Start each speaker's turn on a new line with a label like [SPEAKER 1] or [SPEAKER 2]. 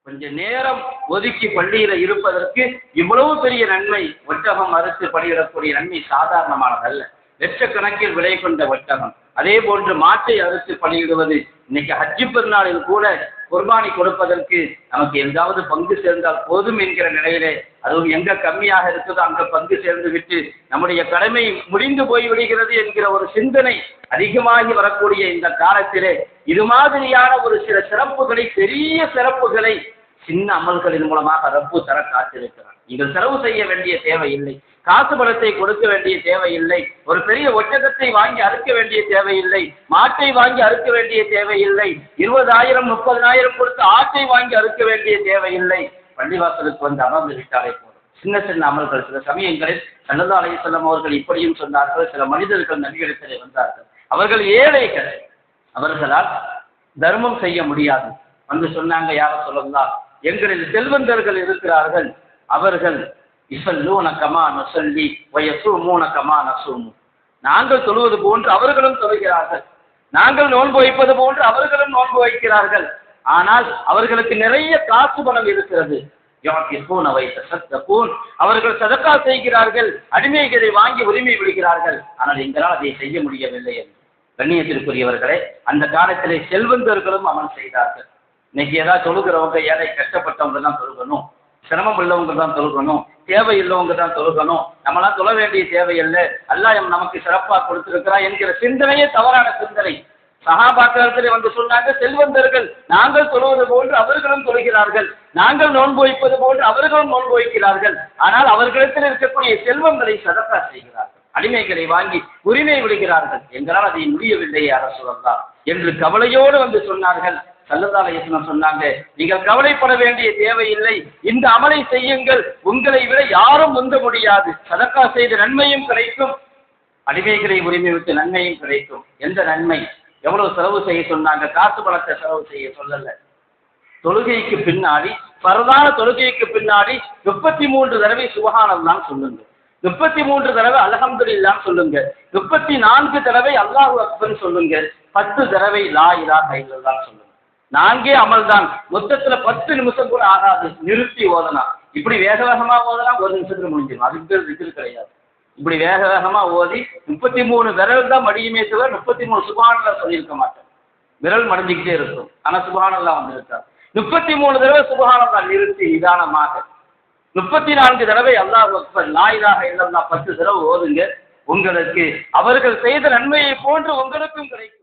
[SPEAKER 1] கொஞ்ச நேரம் ஒதுக்கி பள்ளியில இருப்பதற்கு இவ்வளவு பெரிய நன்மை, ஒட்டகம் அறுத்து பலியிடக்கூடிய நன்மை சாதாரணமானதல்ல. லட்சக்கணக்கில் விலை கொண்ட ஒட்டகம். அதே போன்று மாட்டை அறுத்து பலியிடுவது. இன்னைக்கு ஹஜ்ஜு பெருநாளில் கூட குர்பானி கொடுப்பதற்கு நமக்கு எங்காவது பங்கு சேர்ந்தால் போதும் என்கிற நிலையிலே, அதுவும் எங்க கம்மியாக இருக்குதோ அங்க பங்கு சேர்ந்து விட்டு நம்முடைய கடமை முடிந்து போய் விடுகிறது என்கிற ஒரு சிந்தனை அதிகமாகி வரக்கூடிய இந்த காலத்திலே இது மாதிரியான ஒரு சில சிறப்புகளை, பெரிய சிறப்புகளை சின்ன அமல்களின் மூலமாக ரப்பு தர காத்திருக்கிறார். நீங்கள் செலவு செய்ய வேண்டிய தேவையில்லை, காசு பணத்தை கொடுக்க வேண்டிய தேவையில்லை, ஒரு பெரிய ஒட்டகத்தை வாங்கி அறுக்க வேண்டிய தேவையில்லை, மாட்டை வாங்கி அறுக்க வேண்டிய தேவையில்லை, 20,000 30,000 கொடுத்து ஆட்டை வாங்கி அறுக்க வேண்டிய தேவையில்லை. பள்ளிவாசலுக்கு வந்து அமர்ந்து விட்டாலே போதும். சின்ன சின்ன அமல்கள். சில சமயங்களில் ஸல்லல்லாஹு அலைஹி வஸல்லம் அவர்கள் இப்படியும் சொன்னார்கள். சில மனிதர்கள் நபியிடத்திலே வந்தார்கள். அவர்கள் ஏழைகள், அவர்களால் தர்மம் செய்ய முடியாது. வந்து சொன்னாங்க, யார சொல்லலாம், எங்களில் செல்வந்தர்கள் இருக்கிறார்கள், அவர்கள் இஸல்லூன கமா நஸல்லி வ யஸூமூன கமா நஸூமு, நாங்கள் தொழுவது போன்று அவர்களும் தொழுகிறார்கள், நாங்கள் நோன்பு வைப்பது போன்று அவர்களும் நோன்பு வைக்கிறார்கள். ஆனால் அவர்களுக்கு நிறைய காசு பணம் இருக்கிறது. அவர்கள் சதக்கா செய்கிறார்கள், அடிமைகளை வாங்கி உரிமை விடுகிறார்கள். ஆனால் எங்களால் அதை செய்ய முடியவில்லை என்று. கண்ணியத்திற்குரியவர்களே, அந்த காலத்திலே செல்வந்தர்களும் அமல் செய்தார்கள். இன்னைக்கு ஏதாவது தொழுகிறவங்க ஏழை கஷ்டப்பட்டவங்க தான் தொழுகணும், சிரமம் உள்ளவங்க தான் தொழுகணும், தேவை இல்லவங்க தான் தொழுகணும், நம்மளாம் தொழ வேண்டிய தேவையில்லை, அல்லாஹ் நமக்கு சிறப்பாக கொடுத்திருக்கிறா என்கிற சிந்தனையே தவறான சிந்தனை. சஹாபாக்களத்திலே வந்து சொன்னாங்க, செல்வந்தர்கள் நாங்கள் தொழுவது போன்று அவர்களும் தொழுகிறார்கள், நாங்கள் நோன்பு வைப்பது போன்று அவர்களும் நோன்பு வைக்கிறார்கள். ஆனால் அவர்களிடத்தில் இருக்கக்கூடிய செல்வங்களை சதக்கா செய்கிறார்கள், அடிமைகளை வாங்கி உரிமை விடுகிறார்கள். எங்களால் அதை முடியவில்லையே அரசுதான் என்று கவலையோடு வந்து சொன்னார்கள். ஸல்லல்லாஹு அலைஹி வஸல்லம் சொன்னாங்க, நீங்கள் கவலைப்பட வேண்டிய தேவையில்லை, இந்த அமலை செய்யுங்கள், உங்களை விட யாரும் முந்த முடியாது. சதக்கா செய்த நன்மையும் கிடைக்கும், அடிமைகளை உரிமை விட்டு நன்மையும் கிடைக்கும். எந்த நன்மை? எவ்வளவு செலவு செய்ய சொன்னாங்க? காசு பணத்தை செலவு செய்ய சொல்லல. தொழுகைக்கு பின்னாடி, பரதான தொழுகைக்கு பின்னாடி 33 தடவை சுப்ஹானல்லாஹ் சொல்லுங்க, 33 தடவை அல்ஹம்துலில்லாஹ் சொல்லுங்க, 34 தடவை அல்லாஹு அக்பர் சொல்லுங்க, 10 தடவை லா இலாஹ இல்லல்லாஹ் சொல்லுங்க. 4 அமல் தான். மொத்தத்துல 10 நிமிஷம் கூட ஆகாது. நிறுத்தி ஓதலாம். இப்படி வேக வேகமா ஓதலாம், 1 நிமிஷத்துல முடிஞ்சிடும். அதுக்கு பேர் திக்ர் கிடையாது. இப்படி வேக வேகமா ஓதி 33 விரல் தான் மடியுமே தவிர 33 சுப்ஹானல்லாஹ் சொல்லியிருக்க மாட்டேன். விரல் மடிஞ்சுக்கிட்டே இருக்கும், ஆனா சுப்ஹானல்லாஹ் வந்து இருக்காது. 33 தடவை சுப்ஹானல்லாஹ் நிறுத்தி நிதானமாக, 34 தடவை அல்லாஹு அக்பர் லா இலாஹ இல்லல்லாஹ் 10 தடவை ஓதுங்க. உங்களுக்கு அவர்கள் செய்த நன்மையை போன்று உங்களுக்கும் கிடைக்கும்.